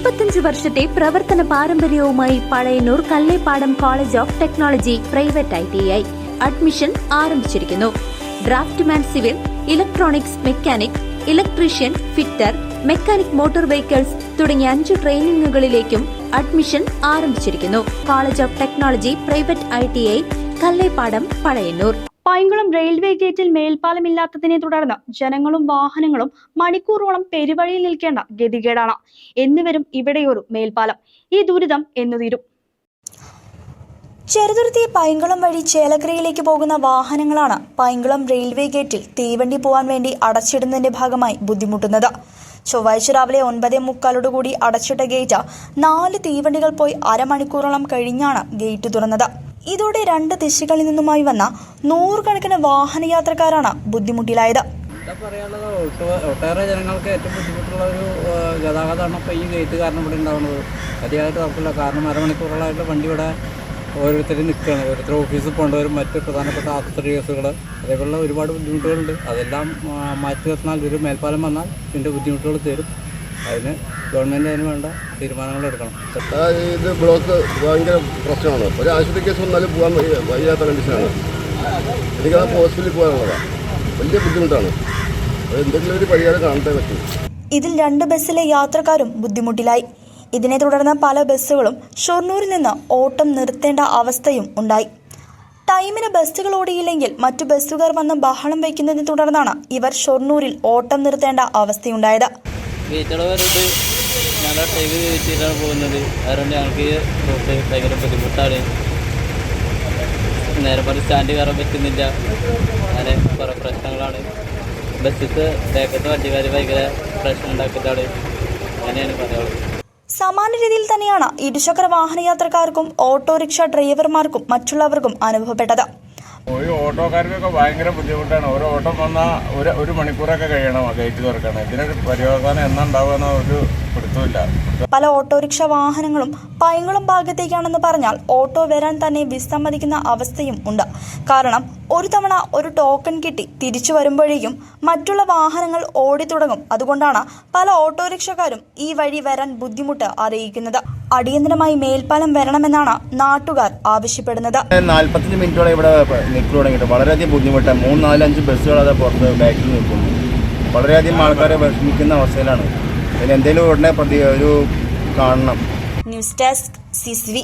35 വർഷത്തെ പ്രവർത്തന പാരമ്പര്യവുമായി Pazhayannur Kallepadam college of technology private ITI admission ആരംഭിച്ചിരിക്കുന്നു. Draftsman civil, electronics mechanic, electrician, fitter, mechanic motor vehicles തുടങ്ങിയ 5 ട്രെയിനിങ്ങുകളിലേക്കും അഡ്മിഷൻ ആരംഭിച്ചിരിക്കുന്നു. College of technology private ITI Kallepadam, Pazhayannur. Painkulam railway ഗേറ്റിൽ മേൽപ്പാലമില്ലാത്തതിനെ തുടർന്ന് ജനങ്ങളും വാഹനങ്ങളും മണിക്കൂറോളം പെരുവഴിയിൽ നിൽക്കേണ്ട ഗതികേടാണ്. എന്നുവരും ഇവിടെയൊരു മേൽപ്പാലം. ഈ ദുരിതം എന്നു തീരും? ചെറുതുരുത്തി പൈങ്കുളം വഴി ചേലക്കരയിലേക്ക് പോകുന്ന വാഹനങ്ങളാണ് പൈങ്കുളം റെയിൽവേ ഗേറ്റിൽ തീവണ്ടി പോകാൻ വേണ്ടി അടച്ചിടുന്നതിന്റെ ഭാഗമായി ബുദ്ധിമുട്ടുന്നത്. ചൊവ്വാഴ്ച രാവിലെ 9:45 അടച്ചിട്ട ഗേറ്റ് 4 തീവണ്ടികൾ പോയി അരമണിക്കൂറോളം കഴിഞ്ഞാണ് ഗേറ്റ് തുറന്നത്. ഇതോടെ 2 ദിശകളിൽ നിന്നുമായി വന്ന 100 കണക്കിന് വാഹനയാത്രക്കാരാണ് ബുദ്ധിമുട്ടിലായത്. ഒട്ടേറെ ജനങ്ങൾക്ക് ഏറ്റവും ബുദ്ധിമുട്ടുള്ള ഒരു ഗതാഗതമാണ് ഇപ്പോൾ ഈ ഗേറ്റ് കാരണം ഇവിടെ ഉണ്ടാകുന്നത്. അധികമായിട്ട് ഉറപ്പില്ല. കാരണം അരമണിക്കൂറുകളായിട്ട് വണ്ടി ഇവിടെ ഓരോരുത്തരും നിൽക്കുകയാണ്. ഓരോരുത്തർ ഓഫീസിൽ പോകേണ്ടവരും മറ്റ് പ്രധാനപ്പെട്ട ആശുപത്രി കേസുകൾ അതേപോലുള്ള ഒരുപാട് ബുദ്ധിമുട്ടുകളുണ്ട്. അതെല്ലാം മാറ്റി നിർത്താൻ ഒരു മേൽപ്പാലം വന്നാൽ ഇതിൻ്റെ ബുദ്ധിമുട്ടുകൾ തീരും. അതിന് ഗവൺമെൻറ് അതിന് വേണ്ട തീരുമാനങ്ങൾ എടുക്കണം. ഇത് ബ്ലോക്ക് ഭയങ്കര പ്രശ്നമാണ്. ഒരു ആശുപത്രി കേസ് വന്നാലും പോകാൻ വയ്യാത്ത കണ്ടീഷനാണ്. എനിക്കത് ഹോസ്പിറ്റലിൽ പോകാനുള്ളതാണ്. വലിയ ബുദ്ധിമുട്ടാണ്. അത് എന്തെങ്കിലും ഒരു പരിഹാരം കാണാൻ പറ്റും. ഇതിൽ 2 ബസ്സിലെ യാത്രക്കാരും ബുദ്ധിമുട്ടിലായി. ഇതിനെ തുടർന്ന് പല ബസ്സുകളും ഷൊർണൂരിൽ നിന്ന് ഓട്ടം നിർത്തേണ്ട അവസ്ഥയും ഉണ്ടായി. ടൈമിന് ബസ്സുകൾ ഓടിയില്ലെങ്കിൽ മറ്റു ബസ്സുകാർ വന്ന് ബഹളം വയ്ക്കുന്നതിനെ തുടർന്നാണ് ഇവർ ഷൊർണൂരിൽ ഓട്ടം നിർത്തേണ്ട അവസ്ഥയുണ്ടായത്. പോകുന്നത് അതുകൊണ്ട് ഞങ്ങൾക്ക് ഭയങ്കര ബുദ്ധിമുട്ടാണ്. നേരെ പോലെ സ്റ്റാൻഡ് കയറാൻ പറ്റുന്നില്ല. അങ്ങനെ കുറേ പ്രശ്നങ്ങളാണ്. ബസ്സിൽ വേഗത്ത് വണ്ടിക്കാർ ഭയങ്കര പ്രശ്നം ഉണ്ടാക്കുന്നതാണ്. അങ്ങനെയാണ് പറയാനുള്ളത്. സമാന രീതിയിൽ തന്നെയാണ് ഇരുചക്ര വാഹനയാത്രക്കാർക്കും ഓട്ടോറിക്ഷ ഡ്രൈവർമാർക്കും മറ്റുള്ളവർക്കും അനുഭവപ്പെട്ടത്. ഒരു ഓട്ടോക്കാർക്കൊക്കെ ഭയങ്കര ബുദ്ധിമുട്ടാണ്. ഓരോ ഓട്ടം വന്നാൽ ഒരു മണിക്കൂറൊക്കെ കഴിയണം ഗേറ്റ് തുറക്കണം. ഇതിനൊരു പര്യവസാനം എന്നാണ്ടാവുക ഒരു പിടുത്തമില്ല. പല ഓട്ടോറിക്ഷ വാഹനങ്ങളും പൈങ്കുളം ഭാഗത്തേക്കാണെന്ന് പറഞ്ഞാൽ ഓട്ടോ വരാൻ തന്നെ വിസമ്മതിക്കുന്ന അവസ്ഥയും ഉണ്ട്. കാരണം ഒരു തവണ ഒരു ടോക്കൺ കിട്ടി തിരിച്ചു വരുമ്പോഴേക്കും മറ്റുള്ള വാഹനങ്ങൾ ഓടിത്തുടങ്ങും. അതുകൊണ്ടാണ് പല ഓട്ടോറിക്ഷക്കാരും ഈ വഴി വരാൻ ബുദ്ധിമുട്ട് അറിയിക്കുന്നത്. അടിയന്തരമായി മേൽപ്പാലം വരണമെന്നാണ് നാട്ടുകാർ ആവശ്യപ്പെടുന്നത്. 45 മിനിറ്റോളം ഇവിടെ നിൽക്കു തുടങ്ങിയിട്ട് വളരെയധികം ബുദ്ധിമുട്ടാണ്. 3, 4, 5 ബസ്സുകൾ അത് പുറത്ത് ബാക്കിൽ നിൽക്കുന്നു. വളരെയധികം ആൾക്കാരെ വിഷമിക്കുന്ന അവസ്ഥയിലാണ്. ഇതിന് എന്തെങ്കിലും ഉടനെ ഒരു കാണണം. News desk CCV.